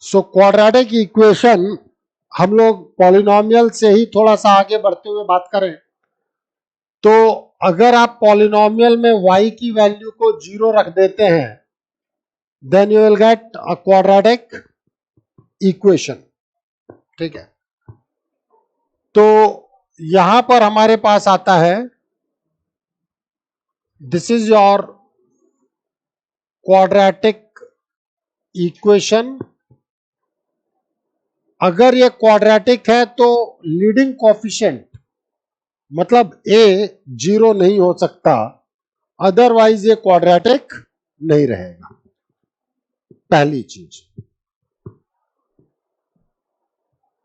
So quadratic equation हम लोग polynomial से ही थोड़ा सा आगे बढ़ते हुए बात करें तो अगर आप पॉलिनोमियल में y की वैल्यू को 0 रख देते हैं then you will get a quadratic equation. ठीक है, तो यहां पर हमारे पास आता है this is your quadratic equation. अगर ये क्वाड्रेटिक है तो लीडिंग कोफिशिएंट मतलब a 0 नहीं हो सकता, अदरवाइज ये क्वाड्रेटिक नहीं रहेगा। पहली चीज।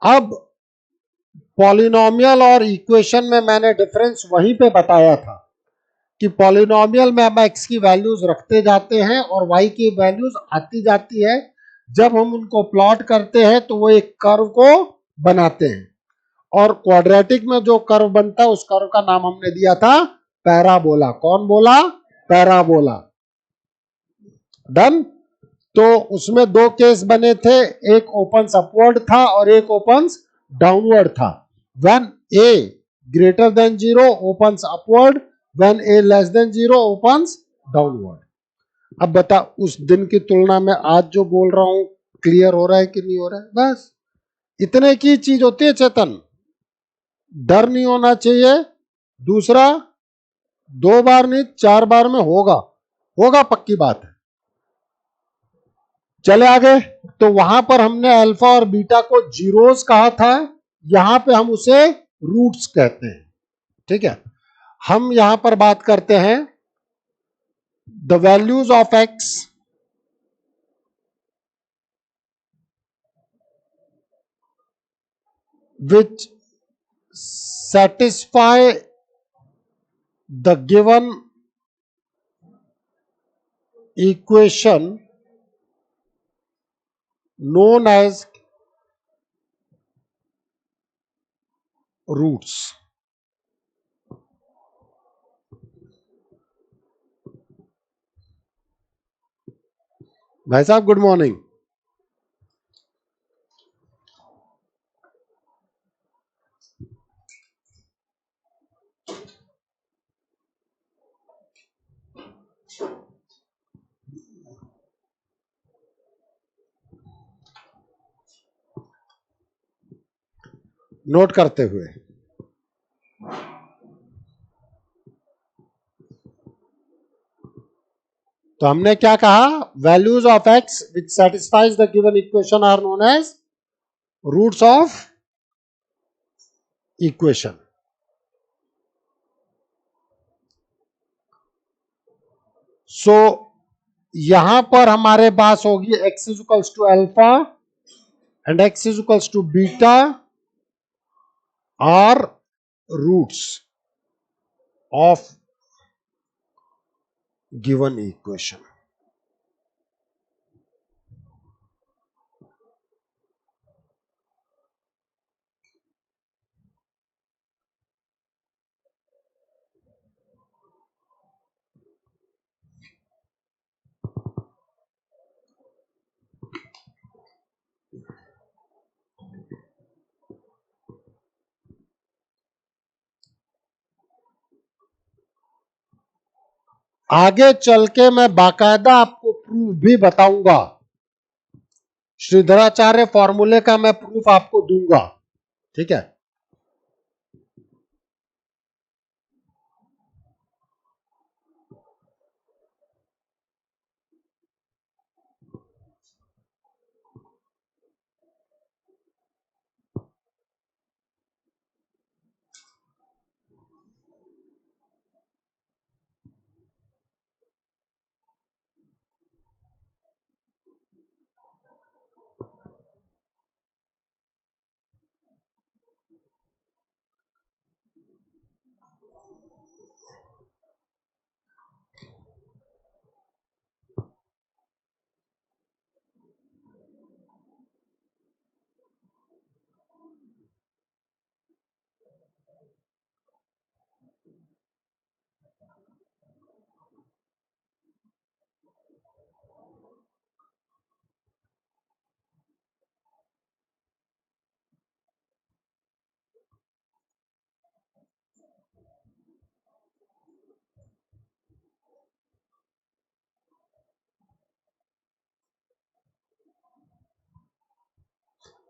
अब पॉलिनोमियल और इक्वेशन में मैंने डिफरेंस वहीं पे बताया था कि पॉलिनोमियल में हम x की वैल्यूज रखते जाते हैं और y की वैल्यूज आती जाती है। जब हम उनको प्लॉट करते हैं तो वो एक कर्व को बनाते हैं और क्वाड्रेटिक में जो कर्व बनता है उस कर्व का नाम हमने दिया था पैराबोला। कौन बोला? पैराबोला। डन। तो उसमें दो केस बने थे, एक ओपन्स अपवर्ड था और एक ओपन्स डाउनवर्ड था। When a greater than 0 opens upward, when a less than 0 opens downward. अब बता उस दिन की तुलना में आज जो बोल रहा हूं क्लियर हो रहा है कि नहीं हो रहा है? बस इतने की चीज होती है चेतन, डर नहीं होना चाहिए। दूसरा, 2 बार नहीं 4 बार में होगा, होगा पक्की बात है। चले आगे। तो वहां पर हमने अल्फा और बीटा को जीरोस कहा था, यहां पे हम उसे रूट्स कहते हैं। ठीक है, हम यहां पर बात करते हैं the values of x which satisfy the given equation known as roots। भाई साहब गुड मॉर्निंग। नोट करते हुए तो हमने क्या कहा? Values of x which satisfies the given equation are known as roots of equation. So यहां पर हमारे पास होगी x is equals to alpha and x is equals to beta are roots of given equation. आगे चल के मैं बाकायदा आपको प्रूफ भी बताऊंगा, श्रीधराचार्य फॉर्मूले का मैं प्रूफ आपको दूंगा। ठीक है,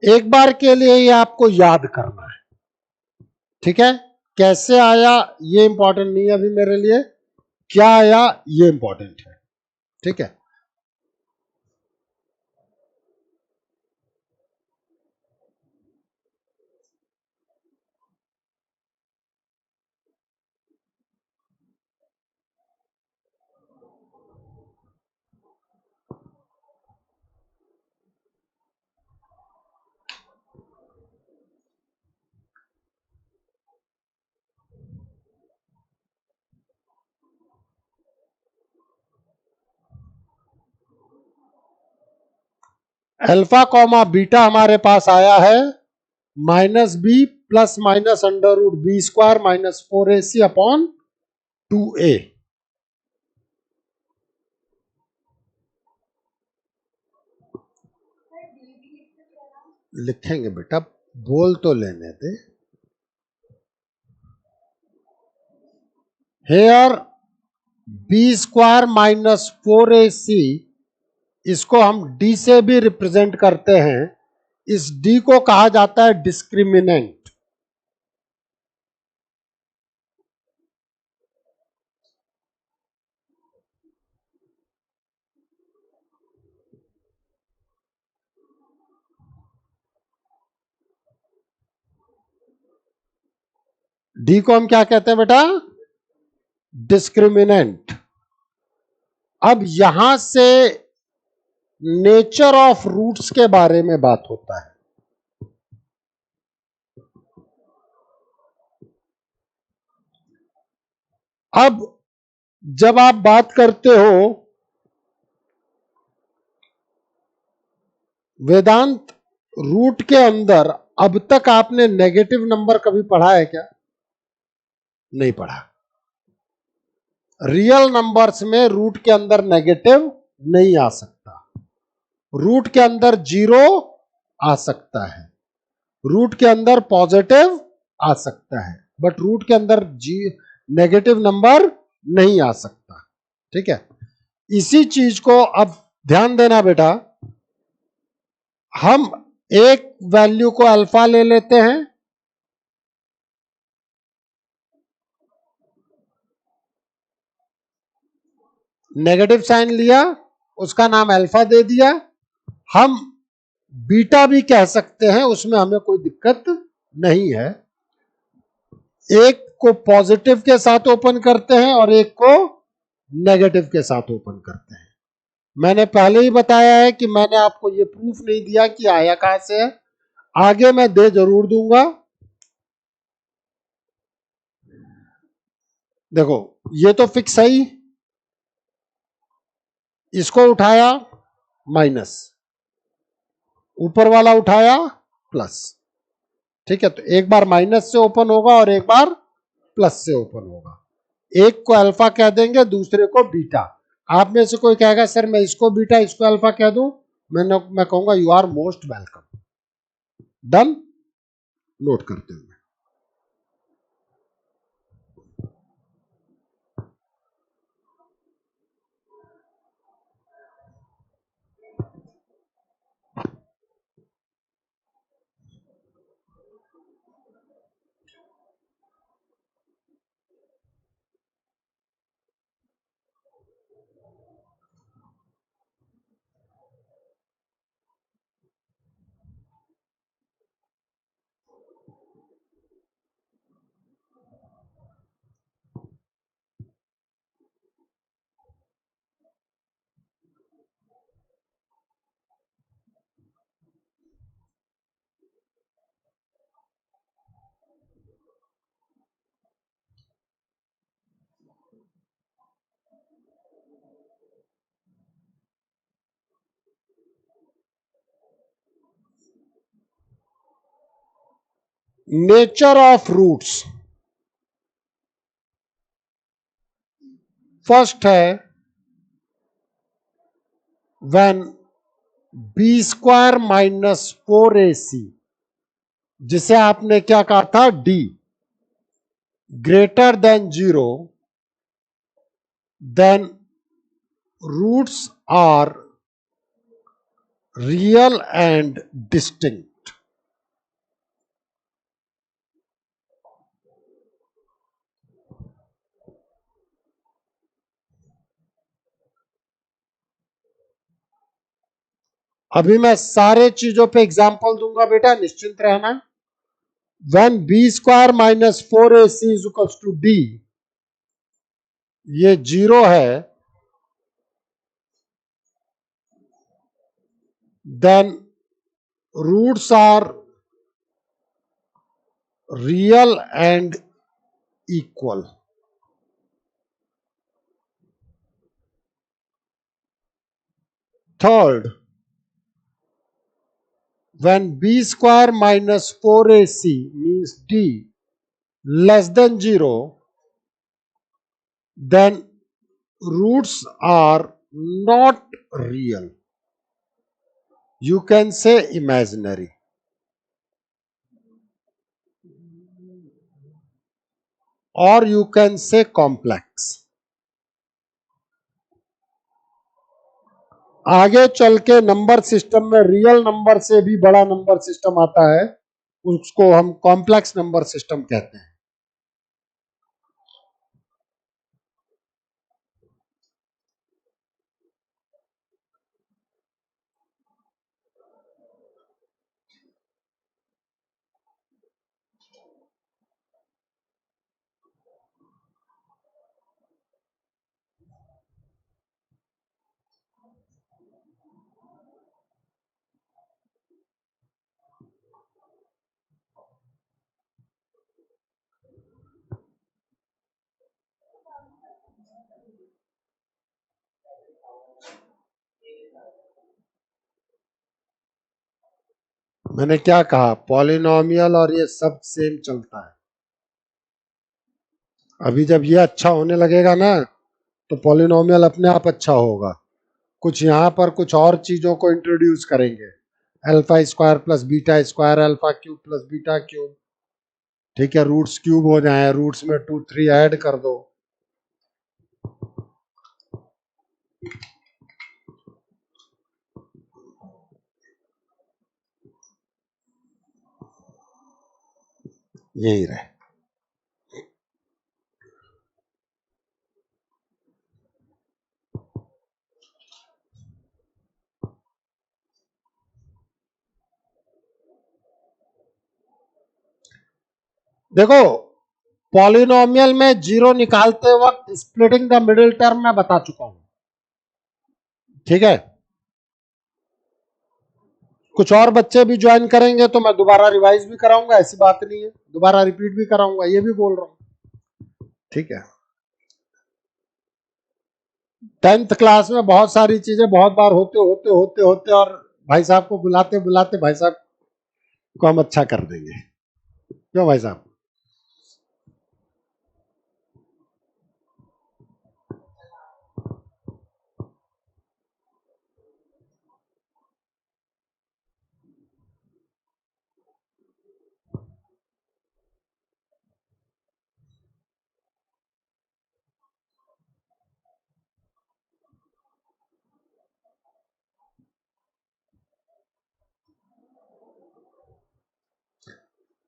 एक बार के लिए ये आपको याद करना है, ठीक है। कैसे आया ये इंपॉर्टेंट नहीं है अभी मेरे लिए, क्या आया ये इंपॉर्टेंट है, ठीक है। अल्फा कॉमा बीटा हमारे पास आया है -b plus minus under root b square minus 4ac upon 2a। लिखेंगे बेटा, बोल तो लेने दे। Here b square minus 4ac, इसको हम d से भी रिप्रेजेंट करते हैं। इस d को कहा जाता है डिस्क्रिमिनेंट। d को हम क्या कहते हैं बेटा, डिस्क्रिमिनेंट। अब यहां से नेचर ऑफ रूट्स के बारे में बात होता है। अब जब आप बात करते हो वेदांत रूट के अंदर, अब तक आपने नेगेटिव नंबर कभी पढ़ा है क्या? नहीं पढ़ा। रियल नंबर्स में रूट के अंदर नेगेटिव नहीं आ सकता। रूट के अंदर जीरो आ सकता है, रूट के अंदर पॉजिटिव आ सकता है, बट रूट के अंदर नेगेटिव नंबर नहीं आ सकता, ठीक है। इसी चीज को अब ध्यान देना बेटा, हम एक वैल्यू को अल्फा ले लेते हैं, नेगेटिव साइन लिया, उसका नाम अल्फा दे दिया। हम बीटा भी कह सकते हैं, उसमें हमें कोई दिक्कत नहीं है। एक को पॉजिटिव के साथ ओपन करते हैं और एक को नेगेटिव के साथ ओपन करते हैं। मैंने पहले ही बताया है कि मैंने आपको ये प्रूफ नहीं दिया कि आया कहां से है, आगे मैं दे जरूर दूंगा। देखो ये तो फिक्स है ही, इसको उठाया माइनस, ऊपर वाला उठाया प्लस, ठीक है। तो एक बार माइनस से ओपन होगा और एक बार प्लस से ओपन होगा। एक को अल्फा कह देंगे, दूसरे को बीटा। आप में से कोई कहेगा सर मैं इसको बीटा इसको अल्फा कह दूं, मैं कहूंगा you are most welcome. Done, note करते हुए नेचर ऑफ रूट्स। फर्स्ट है when B square minus 4ac, जिसे आपने क्या कहा था, D greater than 0, then roots are real and distinct. अभी मैं सारे चीजों पे एग्जाम्पल दूंगा बेटा, निश्चिंत रहना। when b square minus 4ac is equals to d, ये 0 है, then roots are real and equal. Third, when b square minus 4ac means d less than 0, then roots are not real. You can say imaginary. Or you can say complex. आगे चल के number system में real number से भी बड़ा number system आता है, उसको हम कॉम्प्लेक्स नंबर सिस्टम कहते हैं। मैंने क्या कहा, पॉलिनोमियल और ये सब सेम चलता है। अभी जब ये अच्छा होने लगेगा ना, तो पॉलिनोमियल अपने आप अच्छा होगा। कुछ यहां पर कुछ और चीजों को इंट्रोड्यूस करेंगे, alpha square plus beta square, alpha cube plus beta cube, ठीक है, रूट्स क्यूब हो जाए, रूट्स में 2 3 ऐड कर दो। यही रहे। देखो, पॉलिनोमियल में जीरो निकालते वक्त स्प्लिटिंग द मिडिल टर्म मैं बता चुका हूं, ठीक है। कुछ और बच्चे भी ज्वाइन करेंगे तो मैं दोबारा रिवाइज भी कराऊंगा, ऐसी बात नहीं है, दोबारा रिपीट भी कराऊंगा, ये भी बोल रहा हूं, ठीक है। 10th क्लास में बहुत सारी चीजें बहुत बार होते होते होते होते और भाई साहब को बुलाते बुलाते भाई साहब को हम अच्छा कर देंगे, क्यों भाई साहब?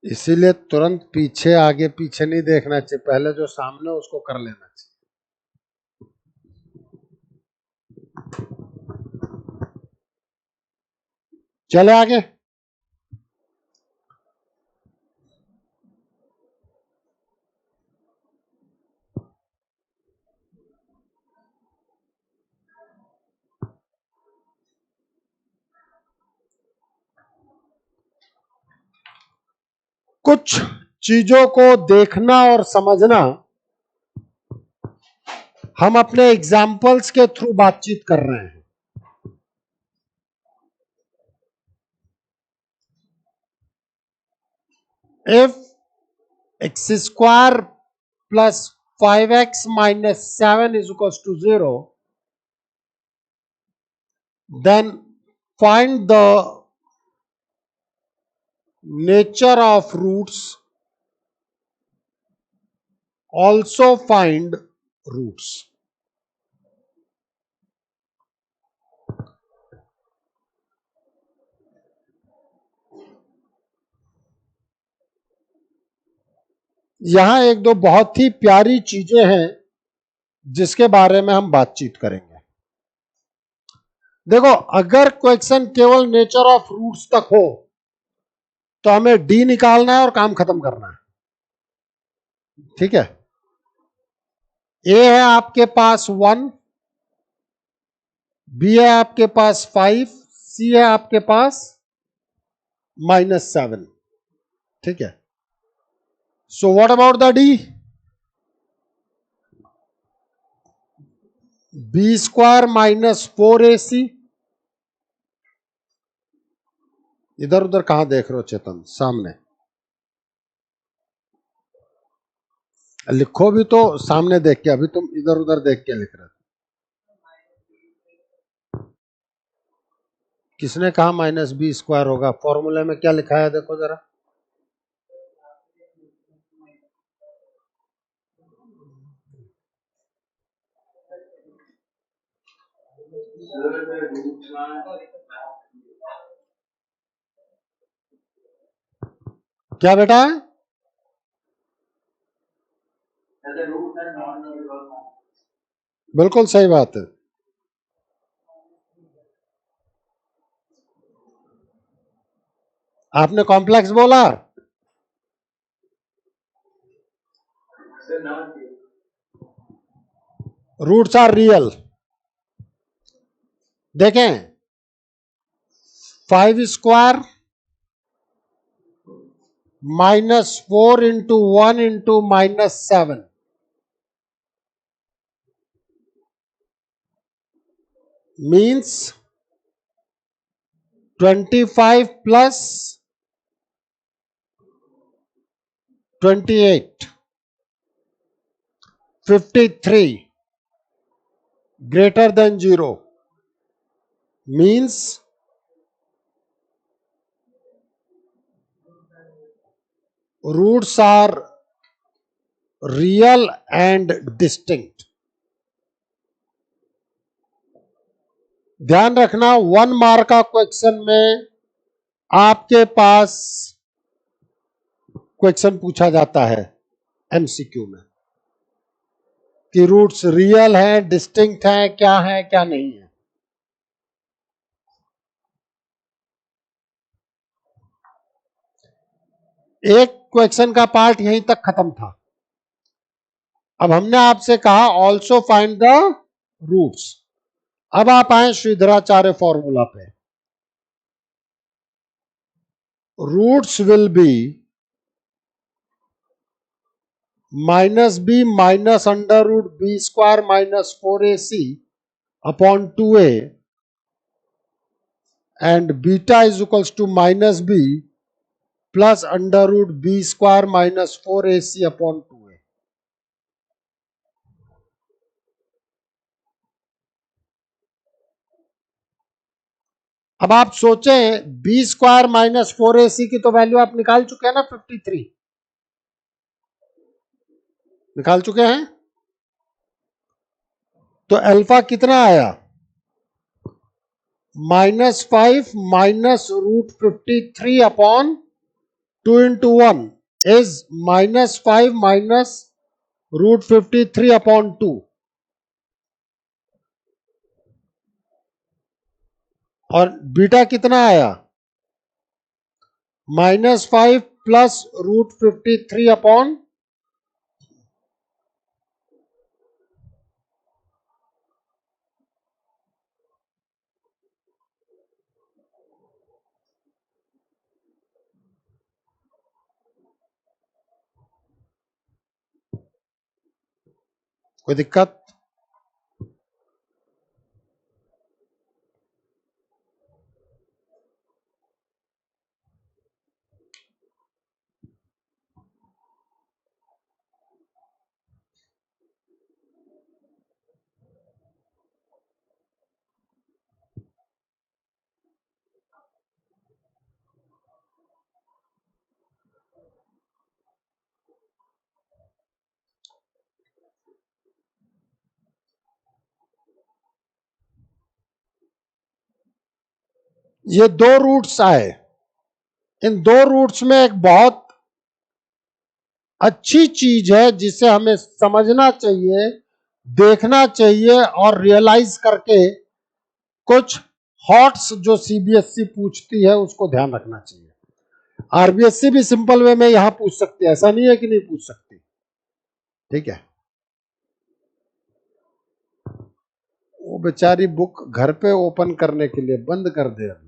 इसीलिए तुरंत पीछे आगे पीछे नहीं देखना चाहिए, पहले जो सामने उसको कर लेना चाहिए। चले आगे। कुछ चीजों को देखना और समझना हम अपने एग्जाम्पल्स के थ्रू बातचीत कर रहे हैं। If X square plus 5x minus 7 is equal to 0, then find the nature of roots, also find roots. यहां एक दो बहुत ही प्यारी चीजें हैं जिसके बारे में हम बातचीत करेंगे। देखो अगर क्वेश्चन केवल नेचर ऑफ रूट्स तक हो तो हमें डी निकालना है और काम खत्म करना है, ठीक है। ए है आपके पास 1, बी है आपके पास 5, सी है आपके पास -7, ठीक है। So what about the D? B² -4AC। इधर उधर कहां देख रहे हो चेतन? सामने लिखो भी तो सामने देख के, अभी तुम इधर उधर देख के लिख रहे थे। किसने कहा -B² होगा? फॉर्मूले में क्या लिखा है देखो जरा। क्या बेटा? बिल्कुल सही बात है। आपने कॉम्प्लेक्स बोला? Roots are real. देखें 5² -4 into 1 into -7 means 25 plus 28, 53 greater than 0 means roots are real and distinct। ध्यान रखना 1 मार्क का क्वेश्चन में आपके पास क्वेश्चन पूछा जाता है एमसीक्यू में कि रूट्स रियल है, डिस्टिंक्ट है, क्या नहीं है। एक क्वेश्चन का पार्ट यहीं तक खत्म था। अब हमने आपसे कहा ऑल्सो फाइंड द रूट्स। अब आप आए श्रीधराचार्य फॉर्मूला पे। Roots will be -b minus √b² -4AC upon 2a and beta is equals to -b plus √b² -4AC upon 2a। अब आप सोचें b² -4AC की तो वैल्यू आप निकाल चुके हैं ना, 53 निकाल चुके हैं। तो अल्फा कितना आया? -5 minus √53 upon 2 into 1 is -5 minus √53 upon 2 और बीटा कितना आया? -5 प्लस √53 अपॉन कोई दिक्कत? ये 2 रूट्स आए। इन 2 रूट्स में एक बहुत अच्छी चीज है जिसे हमें समझना चाहिए, देखना चाहिए और रियलाइज करके कुछ हॉट्स जो सीबीएसई पूछती है उसको ध्यान रखना चाहिए। आरबीएसई भी सिंपल वे में यहां पूछ सकती है, ऐसा नहीं है कि नहीं पूछ सकती, ठीक है। वो बेचारी बुक घर पे ओपन करने के लिए बंद कर दे अभी।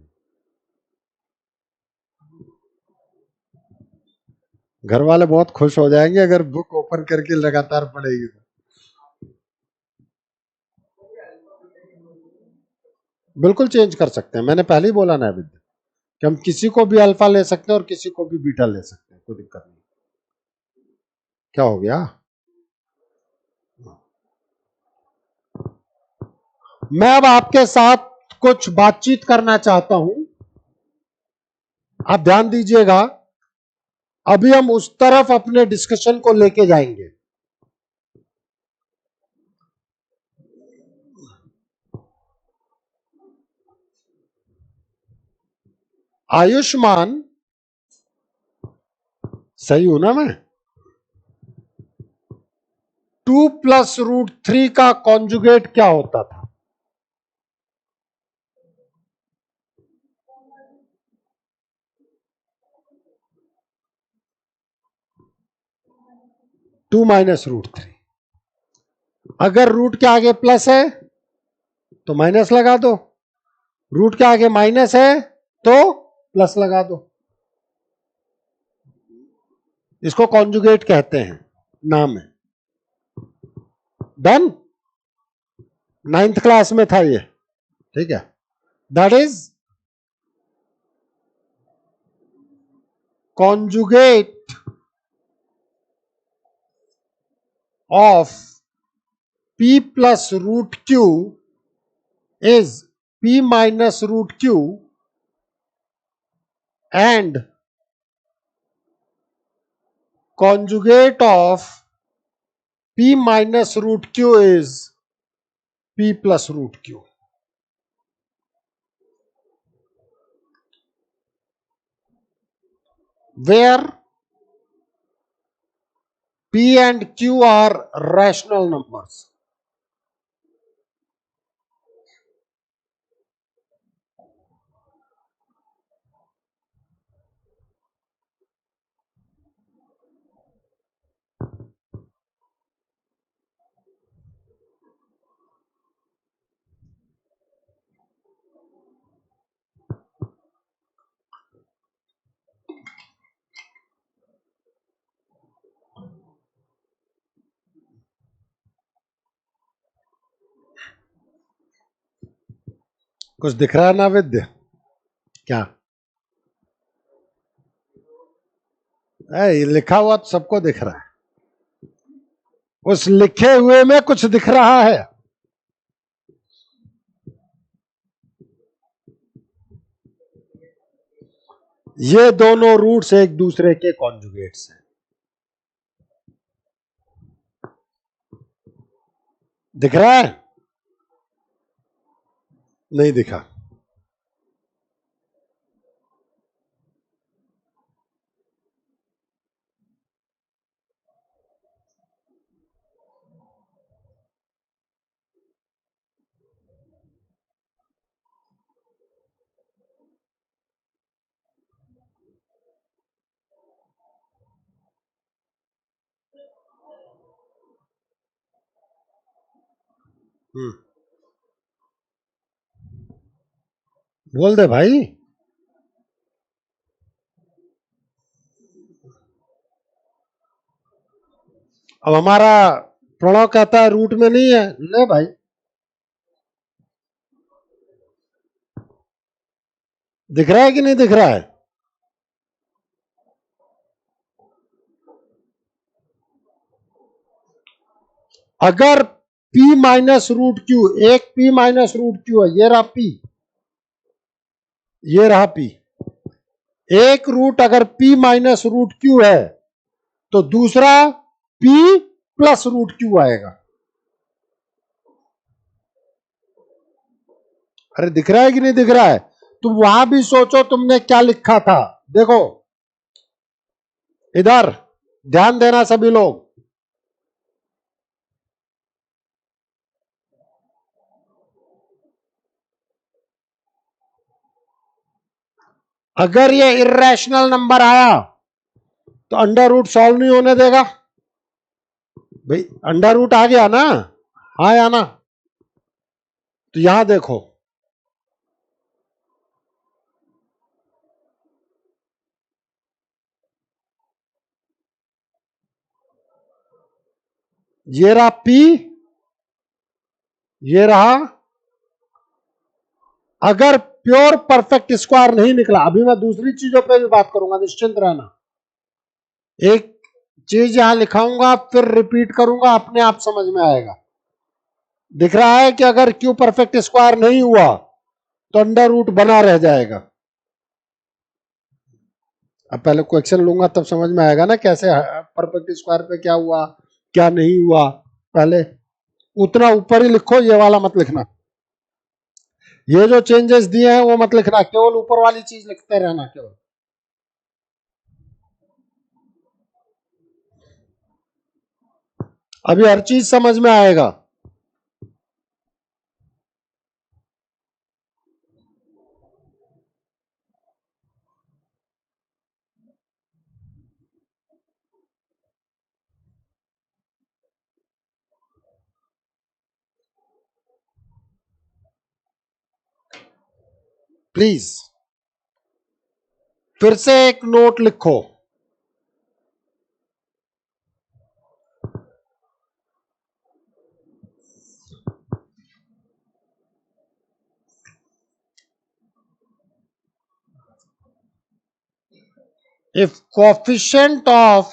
घर वाले बहुत खुश हो जाएंगे अगर बुक ओपन करके लगातार पढ़ेगी तो। बिल्कुल चेंज कर सकते हैं, मैंने पहले ही बोला ना अभी कि हम किसी को भी अल्फा ले सकते हैं और किसी को भी बीटा ले सकते हैं, कोई दिक्कत नहीं। क्या हो गया? मैं अब आपके साथ कुछ बातचीत करना चाहता हूं, आप ध्यान दीजिएगा। अभी हम उस तरफ अपने डिस्कशन को लेके जाएंगे। आयुष्मान, सही हूं ना मैं? 2+√3 का कॉन्जुगेट क्या होता था? (2 - √3). अगर रूट के आगे प्लस है तो माइनस लगा दो, रूट के आगे माइनस है तो प्लस लगा दो। इसको कॉन्जुगेट कहते हैं, नाम है। डन? 9th क्लास में था ये, ठीक है। That is conjugate of p+√q is p-√q and conjugate of p-√q is p+√q. Where p and q are rational numbers. कुछ दिख रहा है ना विद्य? क्या लिखा हुआ तो सबको दिख रहा है, उस लिखे हुए में कुछ दिख रहा है। ये दोनों रूट्स एक दूसरे के कॉन्जुगेट्स हैं। दिख रहा है? नहीं दिखा? बोल दे भाई। अब हमारा प्रणव कहता है रूट में नहीं है, ले भाई। दिख रहा है कि नहीं दिख रहा है? अगर p-√q, एक p-√q है, ये रहा p, ये रहा p। एक रूट अगर p-√q है तो दूसरा p+√q आएगा। अरे दिख रहा है कि नहीं दिख रहा है? तुम वहां भी सोचो तुमने क्या लिखा था। देखो इधर ध्यान देना सभी लोग। अगर ये इर्रेशनल नंबर आया तो अंडर रूट सॉल्व नहीं होने देगा भाई, अंडर रूट आ गया ना, हाँ या ना। तो यहां देखो, ये रहा पी, ये रहा, अगर प्योर परफेक्ट स्क्वायर नहीं निकला, अभी मैं दूसरी चीजों पे भी बात करूंगा, निश्चिंत रहना। एक चीज यहां लिखाऊंगा फिर रिपीट करूंगा, अपने आप समझ में आएगा। दिख रहा है कि अगर क्यू परफेक्ट स्क्वायर नहीं हुआ तो अंडर रूट बना रह जाएगा। अब पहले क्वेश्चन लूंगा तब समझ में आएगा ना कैसे परफेक्ट स्क्वायर पे क्या हुआ क्या नहीं हुआ। पहले उतना ऊपर ही लिखो, ये वाला मत लिखना, ये जो चेंजेस दिए हैं वो मत लिखना, केवल ऊपर वाली चीज लिखते रहना केवल। अभी हर चीज समझ में आएगा। प्लीज फिर से एक नोट लिखो, if coefficient of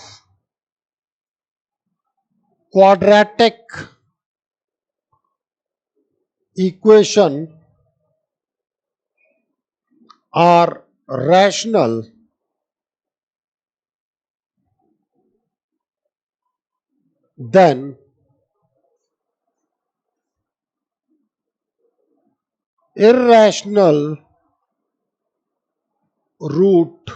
quadratic equation are rational, then irrational root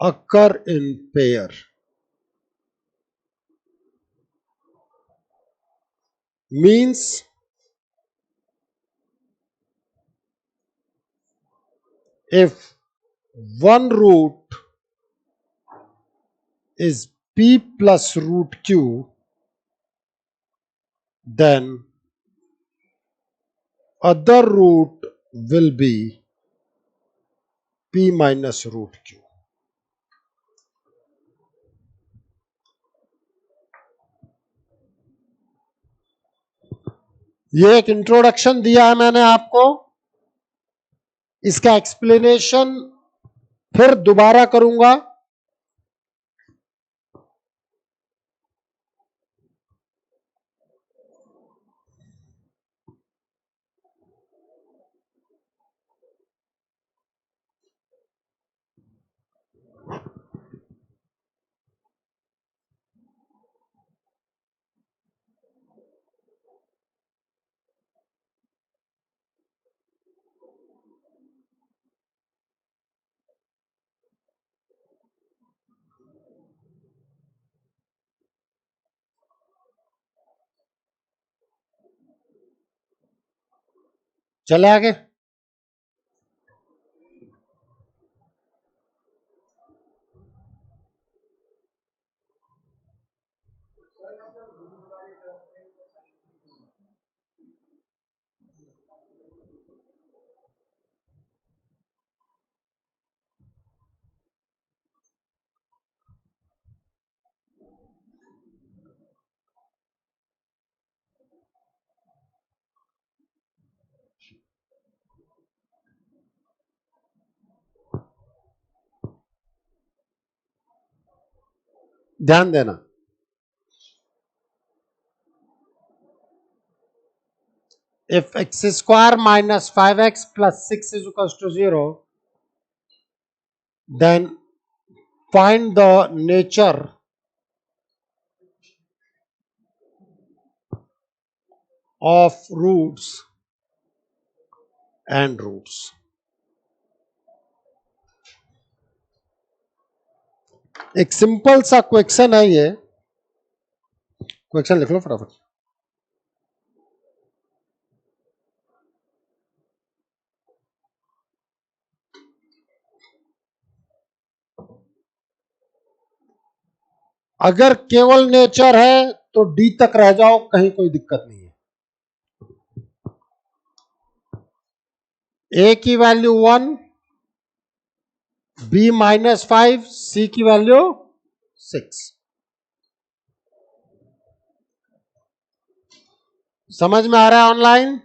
occur in pair. Means if one root is p plus root q, then other root will be p minus root q. ये एक introduction दिया है मैंने आपको, इसका explanation फिर दोबारा करूंगा। चले आगे। ध्यान देना, if x square minus 5x plus 6 is equals to 0, then find the nature of roots and roots. एक सिंपल सा क्वेश्चन है ये, क्वेश्चन लिख लो फटाफट। अगर केवल नेचर है तो डी तक रह जाओ, कहीं कोई दिक्कत नहीं है। ए की वैल्यू 1, बी -5, सी की वैल्यू 6। समझ में आ रहा है ऑनलाइन?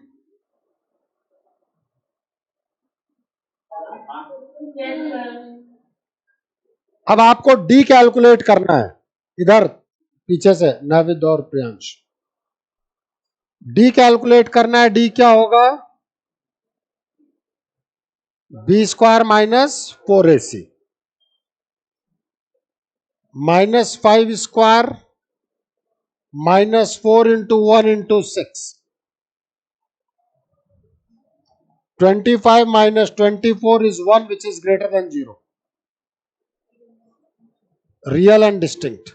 अब आपको डी कैलकुलेट करना है। इधर पीछे से नाविद और प्रियांश, डी कैलकुलेट करना है। डी क्या होगा? b² - 4ac -5² -4 into 1 into 6, 25 minus 24 is 1, which is greater than 0. Real and distinct.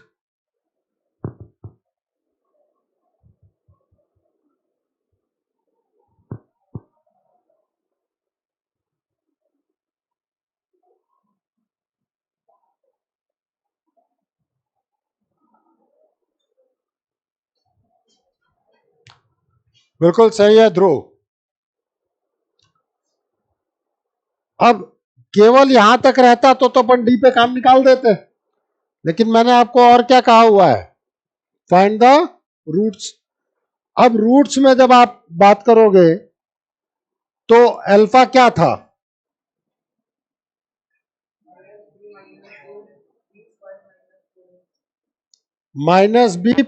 बिल्कुल सही है ध्रुव। अब केवल यहां तक रहता तो अपन डी पे काम निकाल देते, लेकिन मैंने आपको और क्या कहा हुआ है? Find the roots. अब रूट्स में जब आप बात करोगे तो अल्फा क्या था? -b ±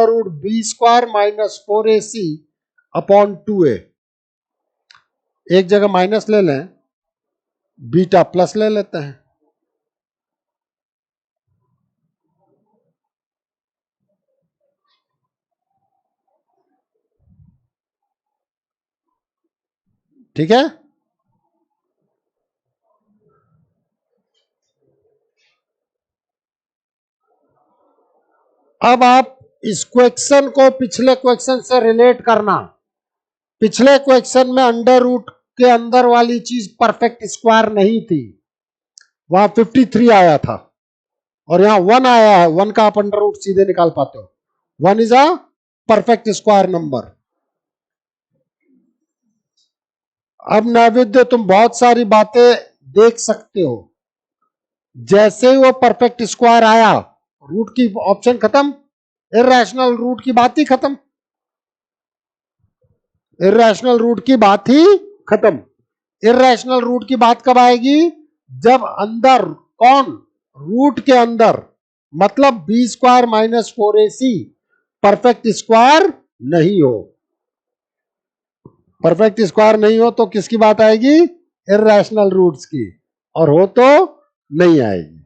√b² - 4ac upon 2a। एक जगह माइनस ले लें, बीटा प्लस ले लेते हैं। ठीक है। अब आप इस क्वेश्चन को पिछले क्वेश्चन से रिलेट करना। पिछले क्वेश्चन में अंडर रूट के अंदर वाली चीज परफेक्ट स्क्वायर नहीं थी, वहां 53 आया था, और यहां 1 आया है। 1 का आप अंडर रूट सीधे निकाल पाते हो। 1 is a perfect square number. अब नैवेद्य, तुम बहुत सारी बातें देख सकते हो। जैसे ही वो परफेक्ट स्क्वायर आया, रूट की ऑप्शन खत्म, इरैशनल रूट की बात ही खत्म। इरैशनल रूट की बात ही खत्म। इरैशनल रूट की बात कब आएगी? जब अंदर कौन? रूट के अंदर, मतलब b² - 4ac परफेक्ट स्क्वायर नहीं हो। परफेक्ट स्क्वायर नहीं हो तो किसकी बात आएगी? इरैशनल रूट्स की। और हो तो नहीं आएगी।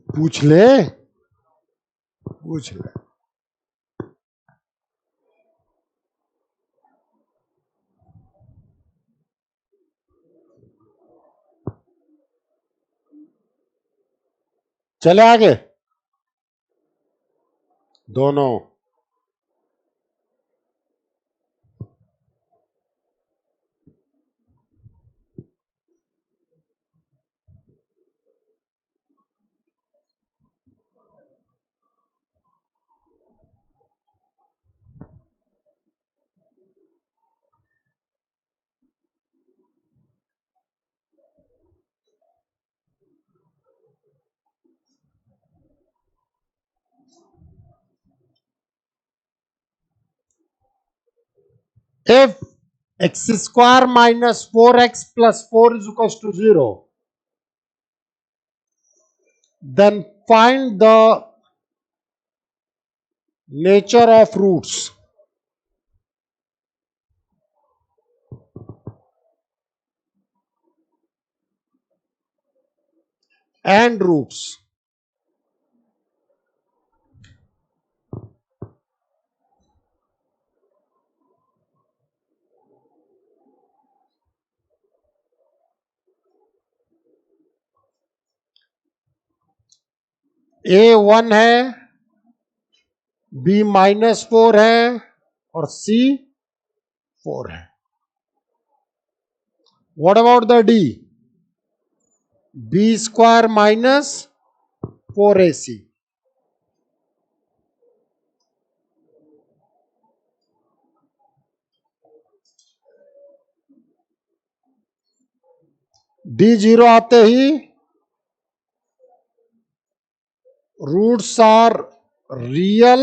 पूछ ले, पूछ ले। चले आगे। दोनों। If x² - 4x + 4 is equals to 0, Then find the nature of roots. And roots. A 1 है, B-4 है और C 4 है. What about the D? B square minus 4AC. D0 आते ही roots are real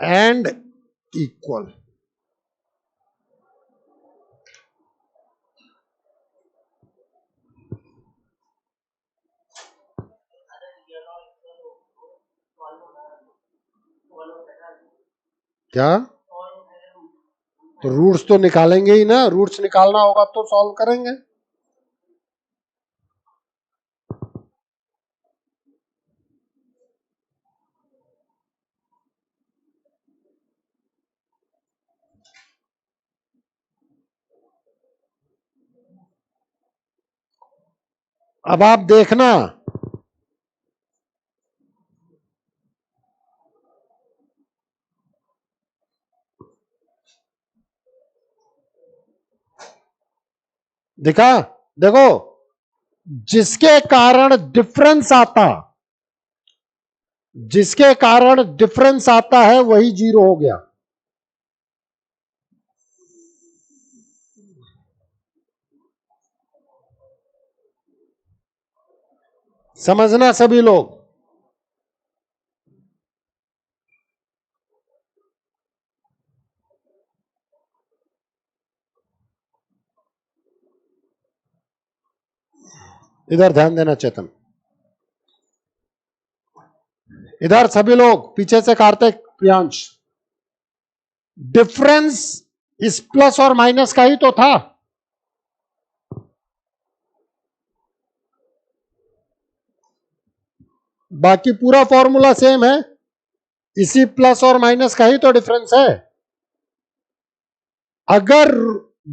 and equal. क्या? तो roots तो निकालेंगे ही ना, रूट्स निकालना होगा तो सॉल्व करेंगे. अब आप देखना, देखा, देखो, जिसके कारण डिफरेंस आता, जिसके कारण डिफरेंस आता है वही जीरो हो गया. समझना सभी लोग. इधर ध्यान देना चेतन. इधर सभी लोग पीछे से कार्तिक, प्रियांश. डिफरेंस इस प्लस और माइनस का ही तो था. बाकी पूरा फॉर्मूला सेम है, इसी प्लस और माइनस का ही तो डिफरेंस है. अगर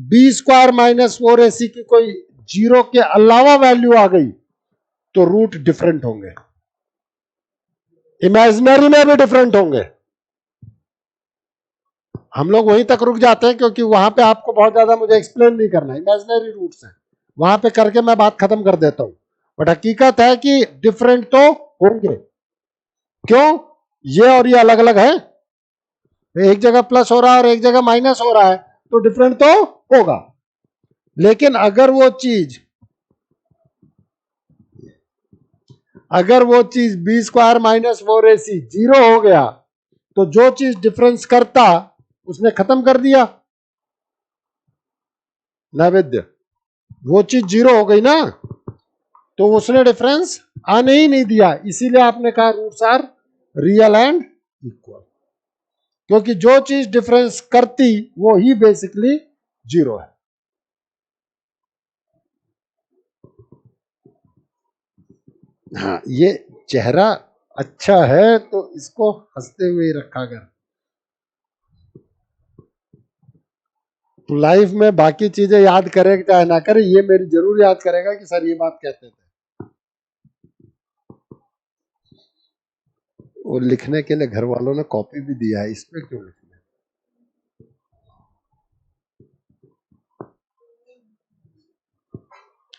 बी स्क्वायर माइनस 4AC की कोई जीरो के अलावा वैल्यू आ गई तो रूट डिफरेंट होंगे, इमेजिनरी में भी डिफरेंट होंगे. हम लोग वहीं तक रुक जाते हैं क्योंकि वहां पे आपको बहुत ज्यादा मुझे एक्सप्लेन नहीं करना, इमेजिनरी रूट्स है, वहां पे करके मैं बात खत्म कर देता हूं. बट हकीकत है कि डिफरेंट तो होंगे. क्यों? ये और ये अलग अलग है, एक जगह प्लस हो रहा है और एक जगह माइनस हो रहा है, तो डिफरेंट तो होगा. लेकिन अगर वो चीज B square minus 4AC zero हो गया तो जो चीज डिफरेंस करता उसने खत्म कर दिया. नैवेद्य, वो चीज जीरो हो गई ना, तो उसने डिफरेंस आने ही नहीं दिया. इसीलिए आपने कहा roots are real and equal, क्योंकि जो चीज डिफरेंस करती वो ही बेसिकली जीरो है. हाँ, ये चेहरा अच्छा है तो इसको हंसते हुए ही रखा कर. तो लाइफ में बाकी चीजें याद करे चाहे ना करे, ये मेरी जरूर याद करेगा कि सर ये बात कहते थे. और लिखने के लिए घर वालों ने कॉपी भी दिया है, इसमें क्यों लिखना?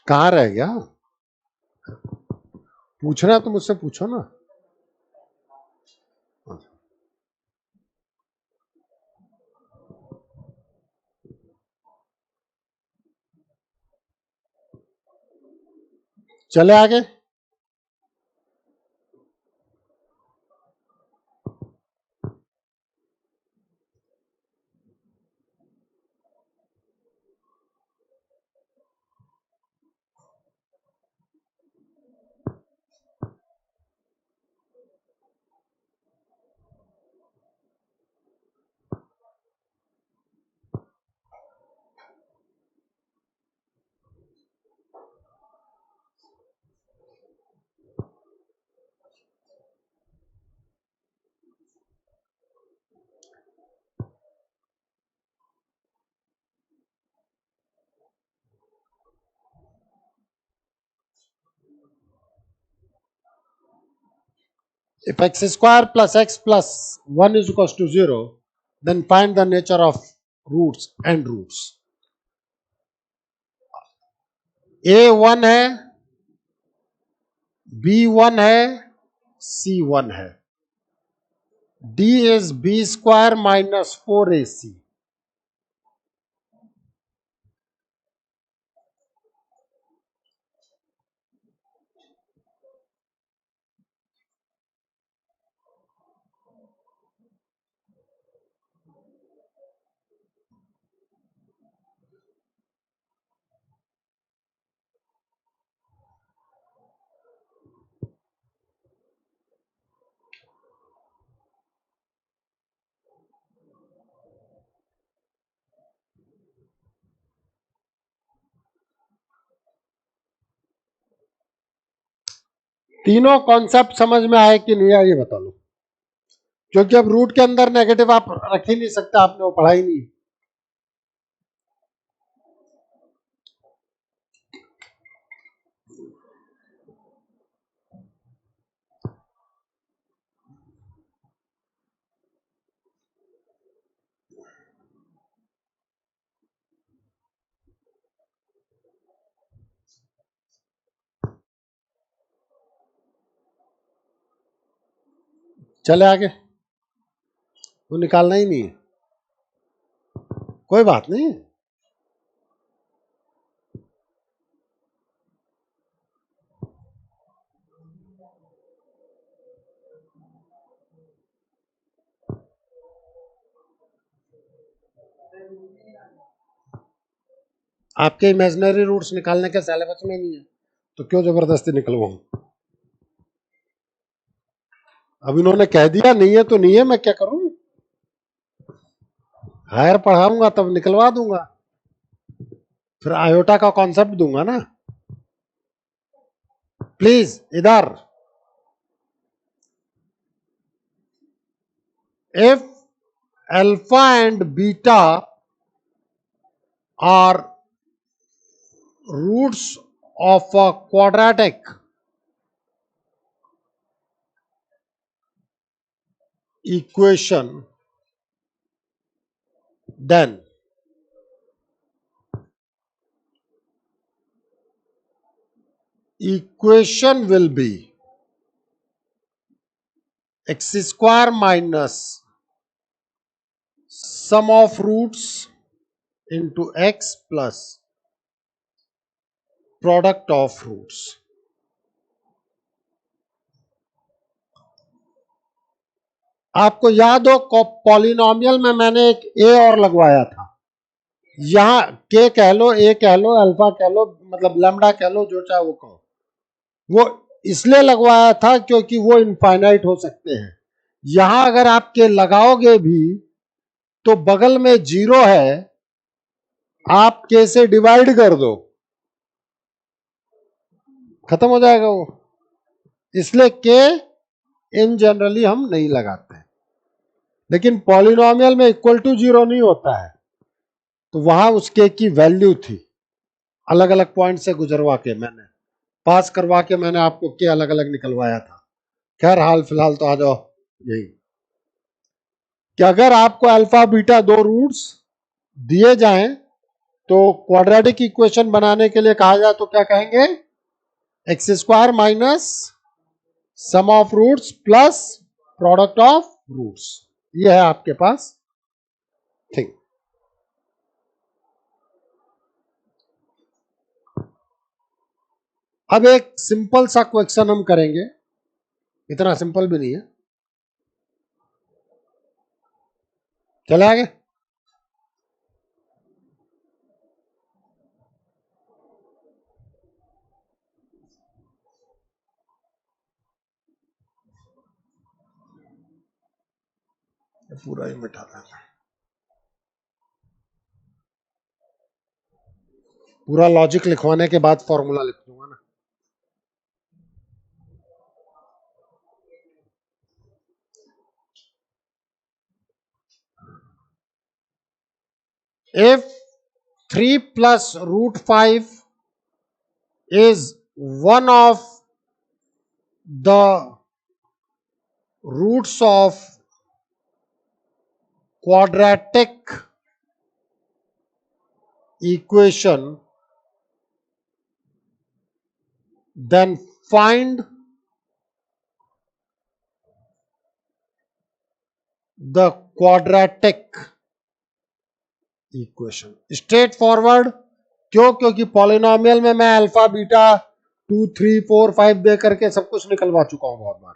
कहाँ रह गया? पूछना तो मुझसे पूछो ना. चले आगे. If x square plus x plus 1 is equals to 0, then find the nature of roots and roots. A 1 है, B 1 है, C 1 है. D is B square minus 4AC. तीनों कॉन्सेप्ट समझ में आए कि नहीं आए ये बता लो, क्योंकि अब रूट के अंदर नेगेटिव आप रख ही नहीं सकते, आपने वो पढ़ा ही नहीं. चले आगे, वो निकालना ही नहीं है, कोई बात नहीं. आपके इमेजिनरी रूट्स निकालने के सिलेबस में नहीं है, तो क्यों जबरदस्ती निकलवाऊं. अब इन्होंने कह दिया नहीं है तो नहीं है, मैं क्या करूं. हायर पढ़ाऊंगा तब निकलवा दूंगा, फिर आयोटा का कॉन्सेप्ट दूंगा ना. प्लीज इधर, if alpha and beta are roots of a quadratic equation, then equation will be x square minus sum of roots into x plus product of roots. आपको याद हो पॉलिनोमियल में मैंने एक ए और लगवाया था, यहां के कह लो, ए कह लो, अल्फा कह लो, मतलब लैम्डा कह लो, जो चाहे वो कहो. वो इसलिए लगवाया था क्योंकि वो इनफाइनाइट हो सकते हैं. यहां अगर आप के लगाओगे भी तो बगल में जीरो है, आप के से डिवाइड कर दो, खत्म हो जाएगा वो. इसलिए के इन जनरली हम नहीं लगाते हैं. लेकिन पॉलिनोमियल में इक्वल टू जीरो नहीं होता है, तो वहां उसके की वैल्यू थी. अलग अलग पॉइंट से गुजरवा के मैंने पास करवा के मैंने आपको के अलग अलग निकलवाया था. खैर हाल फिलहाल तो आ जाओ यही कि अगर आपको अल्फा बीटा दो रूट्स दिए जाएं तो क्वाड्रेटिक इक्वेशन बनाने के लिए कहा जाए तो क्या कहेंगे, X square minus sum of roots plus product of roots. ये है आपके पास थिंग. अब एक सिंपल सा क्वेश्चन हम करेंगे, इतना सिंपल भी नहीं है. चले आगे. पूरा ही मिटा देना, पूरा लॉजिक लिखवाने के बाद फॉर्मूला लिख दूंगा ना. If 3 plus root 5 is one of the roots of quadratic equation, then find the quadratic equation. Straight forward. क्यों? क्योंकि पॉलिनोमियल में मैं अल्फा बीटा 2 3 4 5 दे करके सब कुछ निकलवा चुका हूं बहुत बार.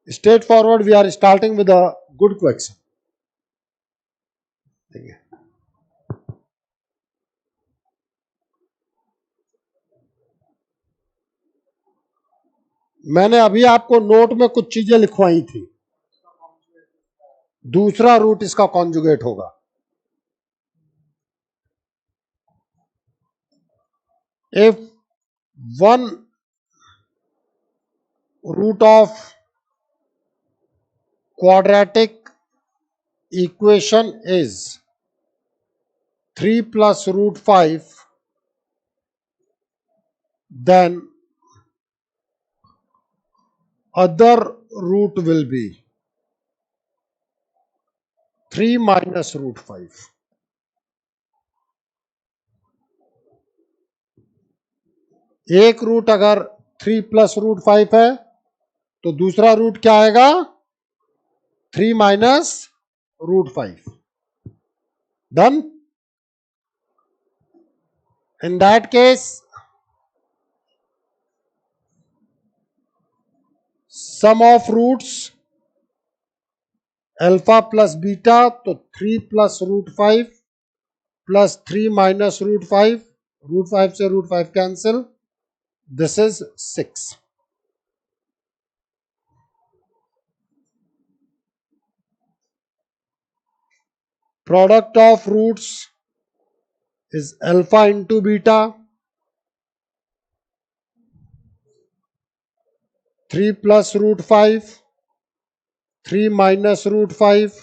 Straightforward we are starting with a good question. देखिए, मैंने अभी आपको नोट में कुछ चीजें लिखवाई थी. दूसरा रूट इसका कॉन्जुगेट होगा. If one root of quadratic equation is 3 plus root 5, then other root will be 3 minus root 5. एक रूट अगर 3 प्लस रूट 5 है तो दूसरा रूट क्या आएगा? 3 minus root 5. Done. In that case sum of roots alpha plus beta, तो 3 plus root 5 plus 3 minus root 5. Root 5 से root 5 cancel. This is 6. Product of roots is alpha into beta. 3 plus root 5, 3 minus root 5.